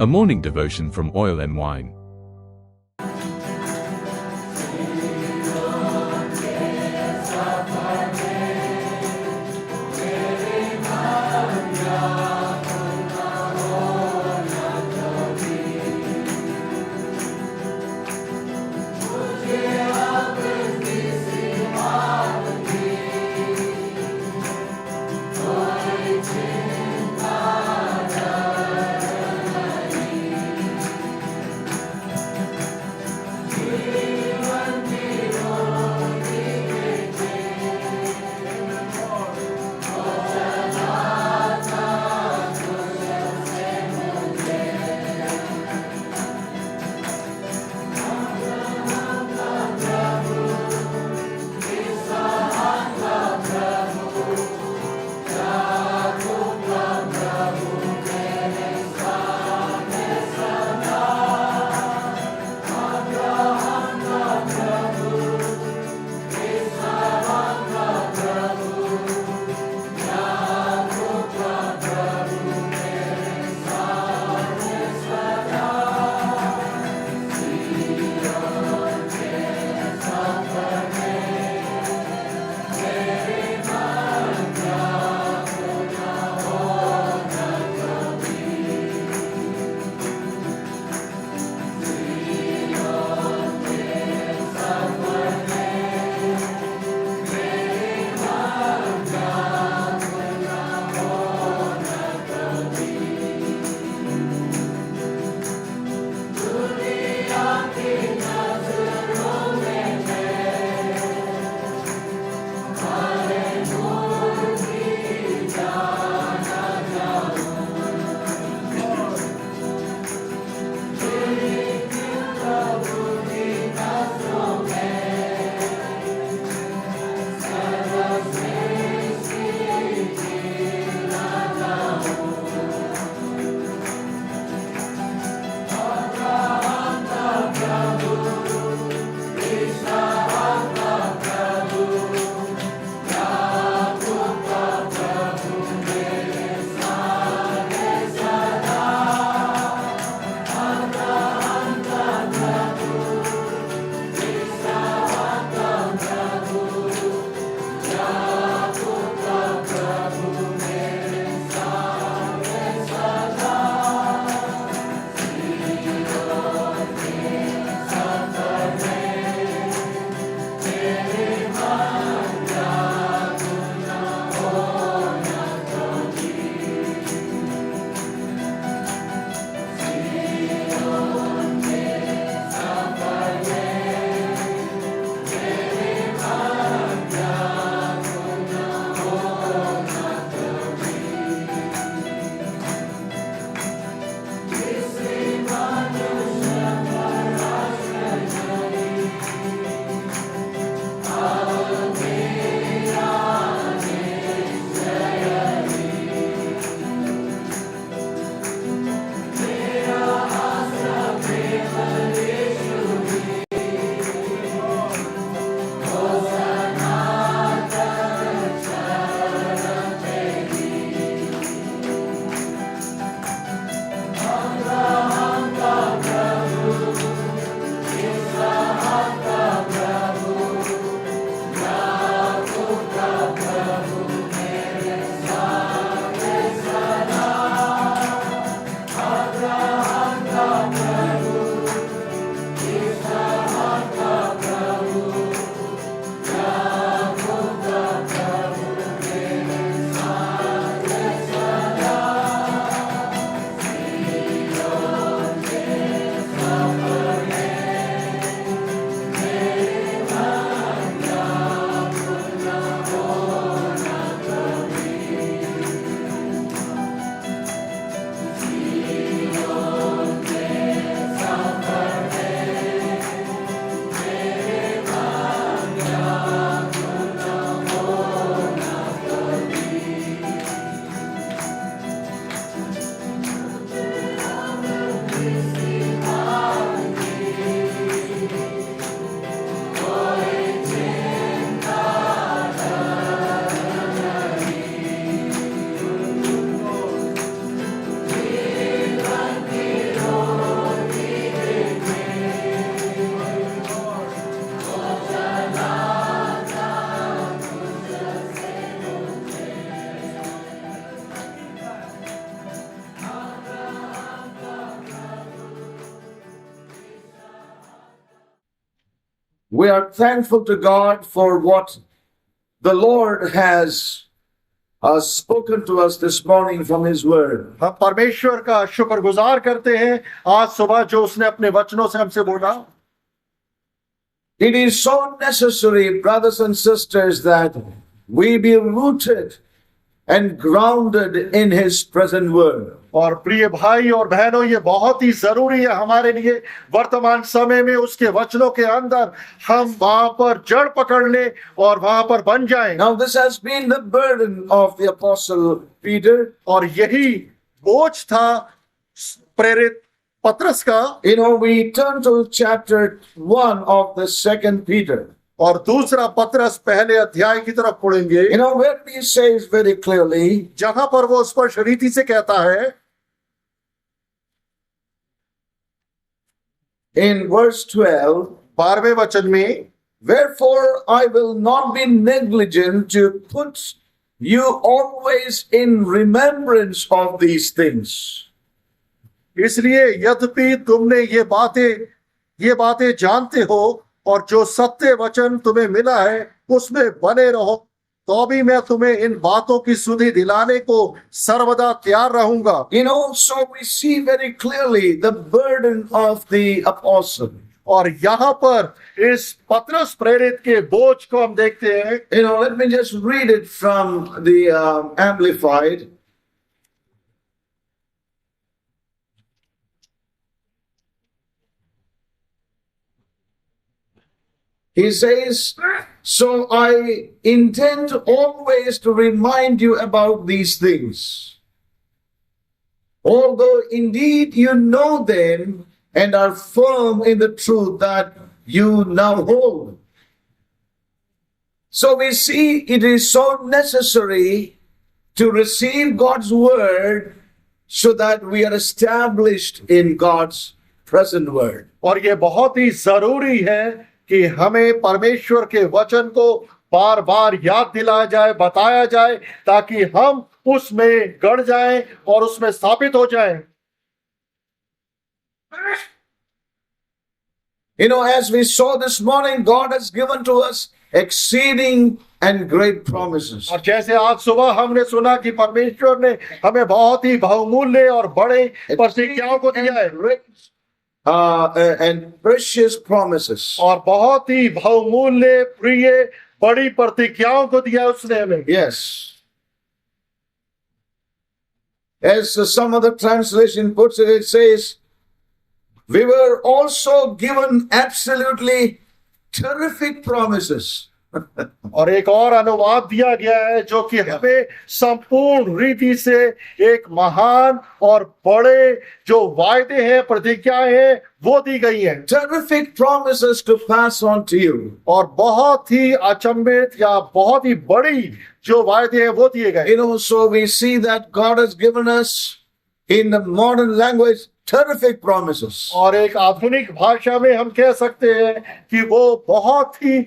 A morning devotion from Oil and Wine. We are thankful to God for what the Lord has spoken to us this morning from His Word. हम परमेश्वर का शुक्रगुजार करते हैं आज सुबह जो उसने अपने वचनों से हमसे बोला। It is so necessary, brothers and sisters, that we be rooted and grounded in His present Word. और प्रिय भाई और बहनों, ये बहुत ही जरूरी है हमारे लिए वर्तमान समय में उसके वचनों के अंदर हम वहां पर जड़ पकड़ ले और वहां पर बन जाएं। Now this has been the burden of the Apostle Peter. और यही बोझ था प्रेरित पत्रस का। You know, we turn to chapter 1 of the 2nd Peter. और दूसरा पत्रस पहले अध्याय की तरफ पढ़ेंगे। You know, where he says very clearly, जहां पर वो स्पष्ट रीति से कहता है in verse 12, 12वें वचन में, wherefore I will not be negligent to put you always in remembrance of these things. इसलिए यद्यपि तुमने ये बातें जानते हो और जो सत्य वचन तुम्हें मिला है उसमें बने रहो, तो भी मैं तुम्हें इन बातों की सुधि दिलाने को सर्वदा तैयार रहूंगा। You know, so we see very clearly the burden of the apostle. और यहाँ पर इस पत्रस प्रेरित के बोझ को हम देखते हैं। You know, let me just read it from the Amplified. He says, so I intend always to remind you about these things, although indeed you know them and are firm in the truth that you now hold. So we see it is so necessary to receive God's word so that we are established in God's present word. और ये बहुत ही जरूरी है कि हमें परमेश्वर के वचन को बार बार याद दिलाया जाए, बताया जाए, ताकि हम उसमें गड़ जाएं और उसमें स्थापित हो जाएं। You know, as we saw this morning, God has given to us exceeding and great promises. और जैसे आज सुबह हमने सुना कि परमेश्वर ने हमें बहुत ही बहुमूल्य और बड़े प्रतिज्ञाओं को दिया है, and precious promises. और बहुत ही बहुमूल्य प्रिय बड़ी प्रतिज्ञाओं को दिया उसने हमें। Yes. As some other translation puts it, it says, we were also given absolutely terrific promises. और एक और अनुवाद दिया गया है जो कि हमें संपूर्ण रीति से एक महान और बड़े जो वायदे हैं, प्रतिज्ञाएं हैं, वो दी गई हैं। Terrific promises to pass on to you. और बहुत ही अचंभित या बहुत ही बड़ी जो वायदे हैं वो दिए गए। You know, so we see that God has given us in the modern language terrific promises. और एक आधुनिक भाषा में हम कह सकते हैं कि वो बहुत ही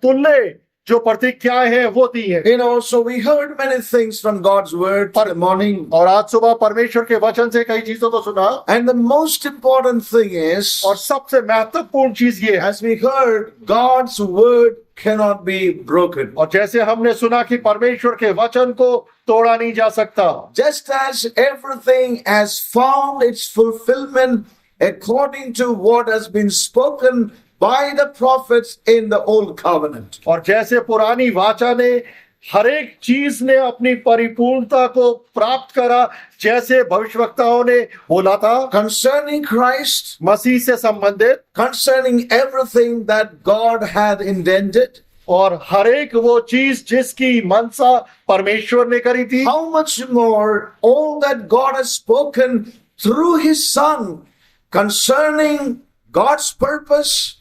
तुल्य जो प्रतिज्ञाएं हैं वो दी हैं। You know, so we heard many things from God's word for the morning. और आज सुबह परमेश्वर के वचन से कई चीजों को सुना। And the most important thing is, और सबसे महत्वपूर्ण चीज ये है, as we heard, God's word cannot be broken. और जैसे हमने सुना कि परमेश्वर के वचन को तोड़ा नहीं जा सकता। Just as everything has found its fulfillment according to what has been spoken by the prophets in the old covenant. और जैसे पुरानी वाचा ने हर एक चीज ने अपनी परिपूर्णता को प्राप्त करा, जैसे भविष्यवक्ताओं ने बोला था Concerning Christ, मसीह से संबंधित, concerning everything that God had intended, और हर एक वो चीज जिसकी मनसा परमेश्वर ने करी थी, how much more all that God has spoken through His Son concerning God's purpose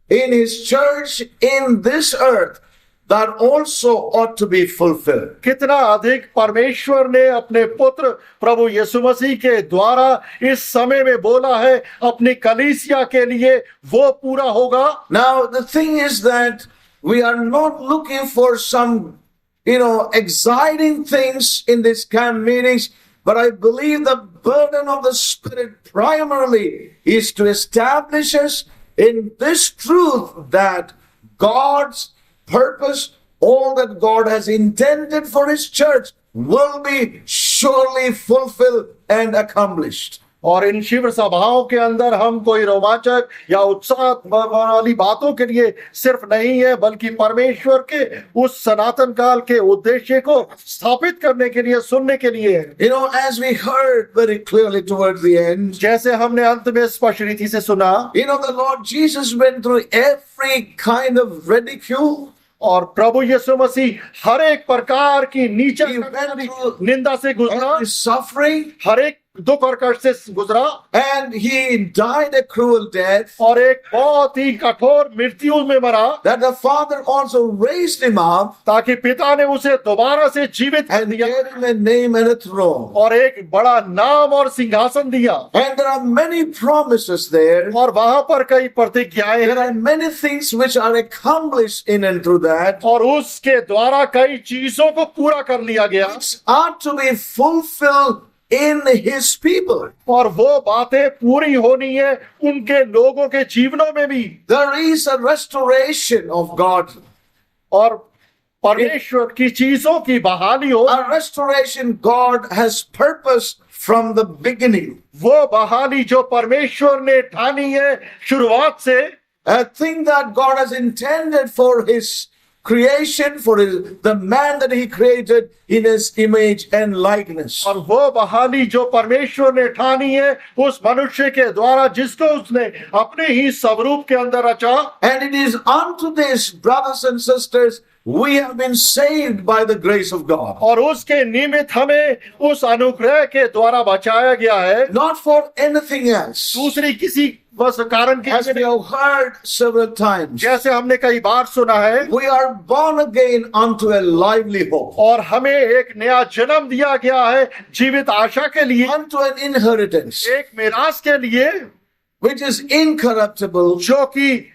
in His church in this earth, that also ought to be fulfilled. कितना अधिक परमेश्वर ने अपने पुत्र प्रभु यीशु मसीह के द्वारा इस समय में बोला है अपनी कलीसिया के लिए, वो पूरा होगा। Now the thing is that we are not looking for some, exciting things in these camp meetings, but I believe the burden of the Spirit primarily is to establish us in this truth that God's purpose, all that God has intended for His church, will be surely fulfilled and accomplished. और इन शिविर सभाओं के अंदर हम कोई रोमांचक या उत्साह वाली बातों के लिए सिर्फ नहीं है, बल्कि परमेश्वर के उस सनातन काल के उद्देश्य को स्थापित करने के लिए, सुनने के लिए है। You know, as we heard very clearly towards the end, जैसे हमने अंत में स्पष्ट रीति से सुना, you know, the Lord Jesus went through every kind of ridicule. और प्रभु यीशु मसीह हर एक प्रकार की नीचा He went through निंदा से गुजरा, every suffering, हर एक दुख और कष्ट से गुजरा, and He died a cruel death, और एक बहुत ही कठोर मृत्यु में मरा, that the Father also raised Him up ताकि पिता ने उसे दोबारा से जीवित कर and दिया gave Him a name and a throne. और एक बड़ा नाम और सिंहासन दिया। And there are many promises there. और वहां पर कई प्रतिज्ञाएं There हैं, are many things which are accomplished in and through that, और उसके द्वारा कई चीजों को पूरा कर लिया गया, which are to be fulfilled in His people. और वो बातें पूरी होनी है उनके लोगों के जीवनों में भी। There is a restoration of God, और परमेश्वर की चीजों की बहाली हो, a restoration God has purposed from the beginning, वो बहाली जो परमेश्वर ने ठानी है शुरुआत से, a thing that God has intended for His creation, for the man that He created in His image and likeness. और वो बहाली जो परमेश्वर ने ठानी है उस मनुष्य के द्वारा जिसको उसने अपने ही स्वरूप के अंदर रचा। And it is unto this, brothers and sisters, we have been saved by the grace of God. और उसके निमित्त हमें उस अनुग्रह के द्वारा बचाया गया है, Not for anything else. दूसरी किसी बस कारण के As we लिए। have heard several times, जैसे हमने कई बार सुना है, we are born again unto a lively hope, और हमें एक नया जन्म दिया गया है जीवित आशा के लिए, unto an inheritance एक मिरास के लिए which is incorruptible जो कि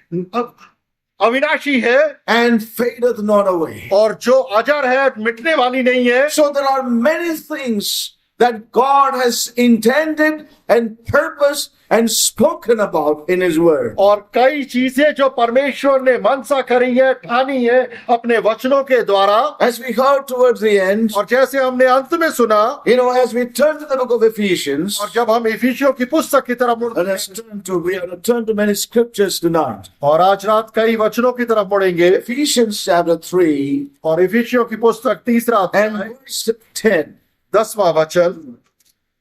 अविनाशी है and fadeth not away. और जो अजर है, मिटने वाली नहीं है। So there are many things that God has intended and purposed and spoken about in His Word. और कई चीजें जो परमेश्वर ने मनसा करी है, ठानी है अपने वचनों के द्वारा। As we heard towards the end, और जैसे हमने अंत में सुना, you know, as we turn to the book of Ephesians, और जब हम इफिसियों की पुस्तक की तरफ मुड़ते let us turn to, we are to turn to many scriptures tonight. और आज रात कई वचनों की तरफ मुड़ेंगे, Ephesians chapter 3 और इफिसियों की पुस्तक 3 and अध्याय verse 10. 10वां वचन।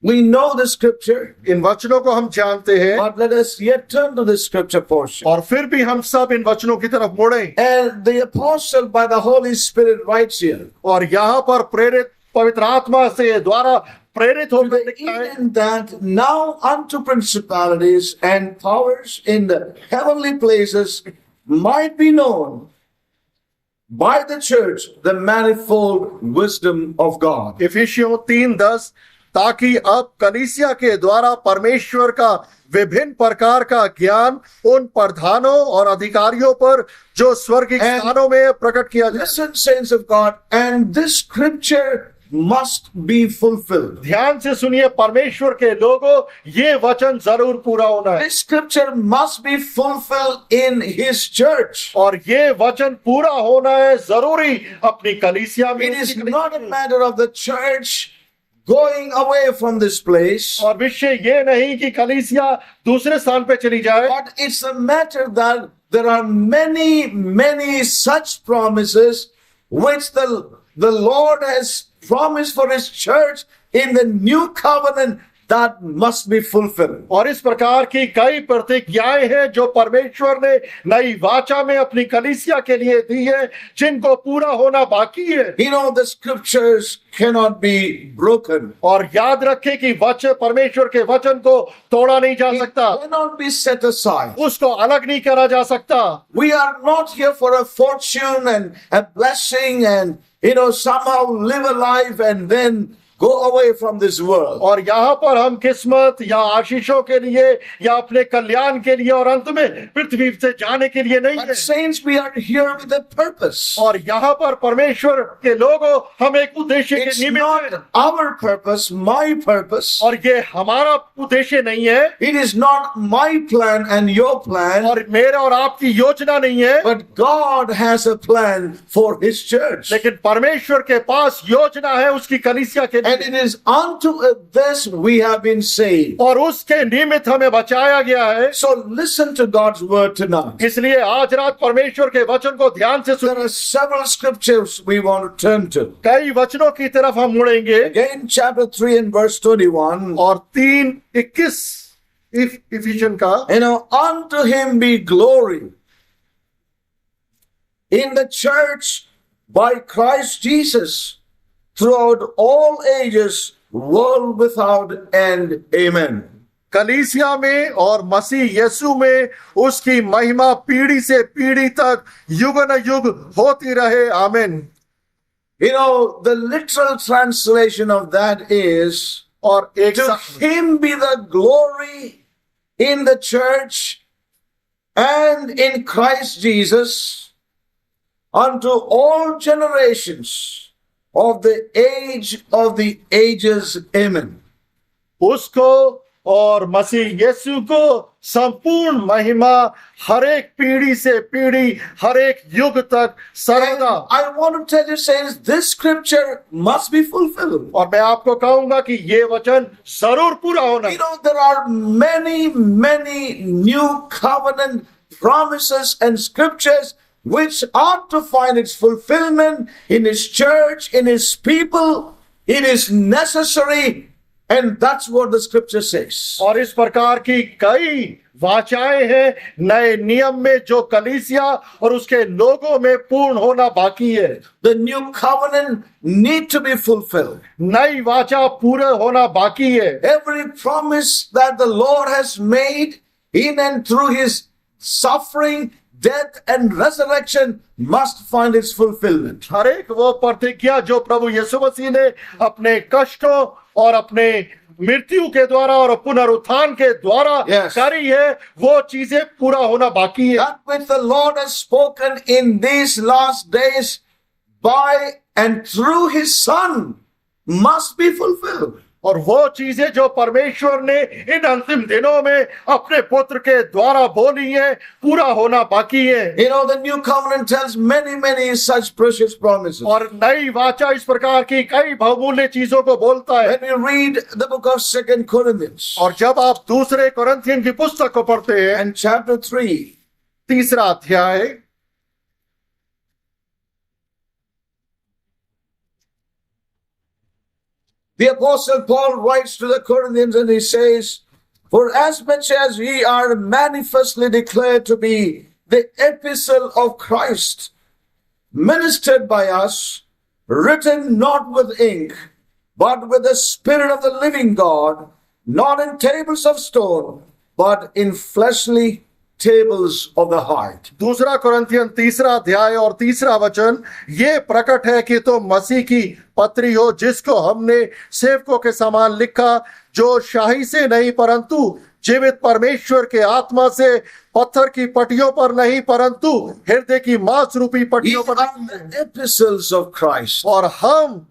We know the scripture, इन वचनों को हम जानते हैं, but let us yet turn to the scripture portion. और फिर भी हम सब इन वचनों की तरफ मुड़े। And the apostle by the Holy Spirit writes here, और यहाँ पर प्रेरित पवित्र आत्मा से द्वारा प्रेरित होकर लिखता है, even that now unto principalities and powers in the heavenly places might be known by the church the manifold wisdom of God. इफिसियों 3:10, ताकि अब कलीसिया के द्वारा परमेश्वर का विभिन्न प्रकार का ज्ञान उन प्रधानों और अधिकारियों पर जो स्वर्गीय स्थानों में प्रकट किया जाए। Listen, saints of God, and this scripture must be fulfilled. ध्यान से सुनिए परमेश्वर के लोगों, ये वचन जरूर पूरा होना है, This scripture must be fulfilled in His church. और ये वचन पूरा होना है जरूरी अपनी कलीसिया में। It is not a matter of the church going away from this place, और विषय ये नहीं कि कलीसिया दूसरे स्थान पे चली जाए, but it's a matter that there are many such promises which the Lord has promised for His church in the new covenant that must be fulfilled. और इस प्रकार की कई प्रतिज्ञाएं हैं जो परमेश्वर ने नई वाचा में अपनी कलीसिया के लिए दी है, जिनको पूरा होना बाकी है। You know, the scriptures cannot be broken, और याद रखें कि वचन, परमेश्वर के वचन को तोड़ा नहीं जा सकता, cannot be set aside. उसको अलग नहीं करा जा सकता। We are not here for a fortune and a blessing and, you know, somehow live a life and then go away from this world. और यहाँ पर हम किस्मत या आशीषों के लिए या अपने कल्याण के लिए और अंत में पृथ्वी से जाने के लिए नहीं है। But saints, we are here with a purpose. और यहाँ पर परमेश्वर के लोगों हम एक उद्देश्य के It's निमित्त हैं। not our purpose, my purpose. और ये हमारा उद्देश्य नहीं है It is not my plan and your plan, और मेरा और आपकी योजना नहीं है, but God has a plan for His church. लेकिन परमेश्वर के पास योजना है उसकी कलीसिया के And लिए। it is unto this we have been saved. और उसके निमित्त हमें बचाया गया है। So listen to God's word tonight. इसलिए आज रात परमेश्वर के वचन को ध्यान से There सुनिए। are several scriptures we want to turn to. कई वचनों की तरफ हम मुड़ेंगे Again, chapter 3 and verse 21. और 3:21 इफिशियन का, Unto Him be glory in the church by Christ Jesus throughout all ages, world without end. Amen. कलीसिया में और मसीह यीशु में उसकी महिमा पीढ़ी से पीढ़ी तक युग न युग होती रहे। आमीन। The literal translation of that is, और एक to Him be the glory in the church and in Christ Jesus unto all generations of the age of the ages. Amen. उसको और मसीह यीशु को संपूर्ण महिमा हर एक पीढ़ी से पीढ़ी हर एक युग तक And सर्वदा। I want to tell you, saints, this scripture must be fulfilled. और मैं आपको कहूंगा कि ये वचन जरूर पूरा होना। There are many, many new covenant promises and scriptures which ought to find its fulfillment in His church, in His people. It is necessary, and that's what the scripture says. और इस प्रकार की कई वाचाएं हैं नए नियम में जो कलीसिया और उसके लोगों में पूर्ण होना बाकी है। The new covenant need to be fulfilled. नई वाचा पूरे होना बाकी है। Every promise that the Lord has made in and through His suffering, death and resurrection must find its fulfillment. हर एक वो प्रतिज्ञा जो प्रभु यीशु मसीह ने अपने कष्टों और अपने मृत्यु के द्वारा और पुनरुत्थान के द्वारा Yes. करी है, वो चीजें पूरा होना बाकी है। That which the Lord has spoken in these last days by and through His Son must be fulfilled. और वो चीजें जो परमेश्वर ने इन अंतिम दिनों में अपने पुत्र के द्वारा बोली है पूरा होना बाकी है। The new covenant tells many such precious promises. और नई वाचा इस प्रकार की कई बहुमूल्य चीजों को बोलता है। When you read the book of 2 Corinthians और जब आप दूसरे कोरिन्थियन की पुस्तक को पढ़ते हैं and chapter 3, 3 अध्याय, the apostle Paul writes to the Corinthians and he says, For as much as ye are manifestly declared to be the epistle of Christ, ministered by us, written not with ink, but with the Spirit of the living God, not in tables of stone, but in fleshly tables of the heart. दूसरा Corinthian 3 अध्याय और 3 वचन, ये प्रकट है कि तुम मसीह की पत्री हो जिसको हमने सेवकों के समान लिखा, जो शाही से नहीं परंतु जीवित परमेश्वर के आत्मा से, पत्थर की पटियों पर नहीं परंतु हृदय की मांस रूपी These पटियों पर are the epistles of Christ. और हम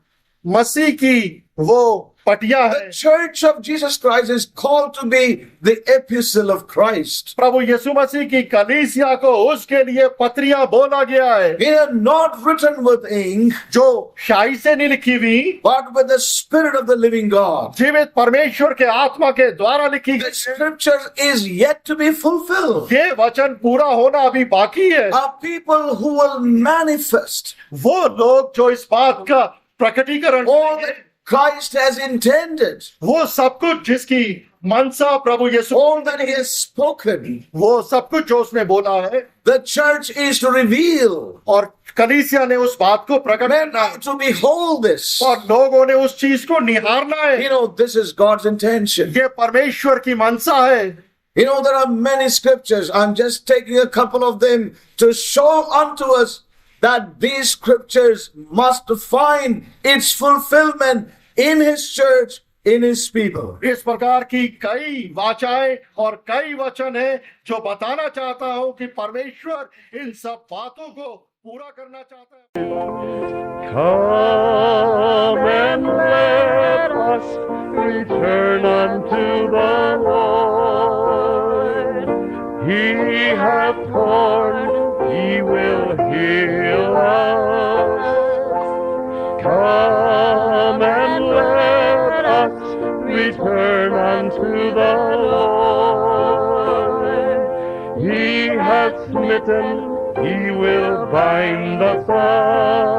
मसीह की वो पटिया है। The church of Jesus Christ is called to be the epistle of Christ. प्रभु यीशु मसीह की कलीसिया को उसके लिए पत्रियां बोला गया है, They are not written with ink, जो शाही से नहीं लिखी हुई, but with the Spirit of the living God. जीवित परमेश्वर के आत्मा के द्वारा लिखी The गई। scripture is yet to be fulfilled. ये वचन पूरा होना अभी बाकी है। Are people who will manifest वो लोग जो इस बात का प्रकटीकरण all करेंगे, that Christ has intended, वो सब कुछ जिसकी मनसा प्रभु यीशु, all that He has spoken. वो सब कुछ जो उसने बोला है, The church is to reveal, और कलीसिया ने उस बात को प्रकट men करना है are to behold this. और लोगों ने उस चीज को निहारना है। This is God's intention. ये परमेश्वर की मनसा है। There are many scriptures. I'm just taking a couple of them to show unto us that these scriptures must find its fulfillment in His church, in His people. इस प्रकार की कई वाचाएं और कई वचन है जो बताना चाहता हूं कि परमेश्वर इन सब बातों को पूरा करना चाहता है। Come and let us return unto the Lord. He hath torn, He will heal us. Come and let us return unto the Lord. He hath smitten, He will bind us up.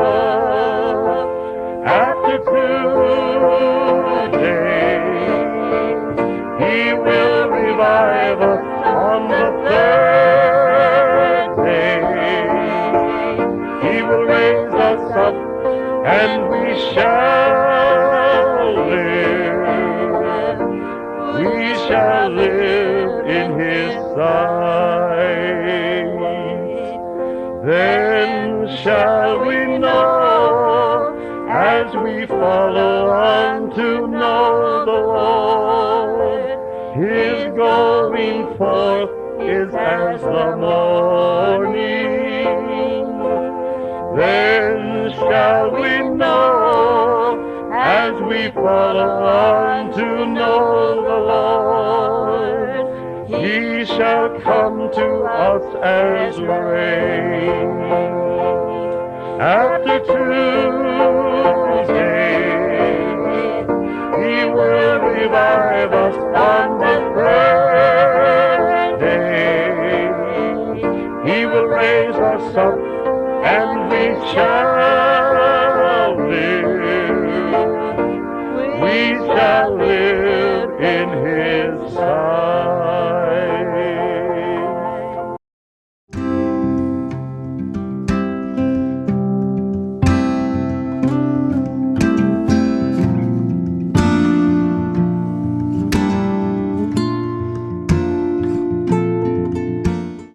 After 2 days, He will revive us on the 3rd day. He will raise us up, and we shall live. We shall live in His sight. Then shall we know, as we follow on to know the Lord, His going forth is as the morning. Then shall we know, as we follow on to know the Lord, He shall come to us as rain. After 2 days, He will revive us on the 3rd day. He will raise us up, and we shall live. We shall live in His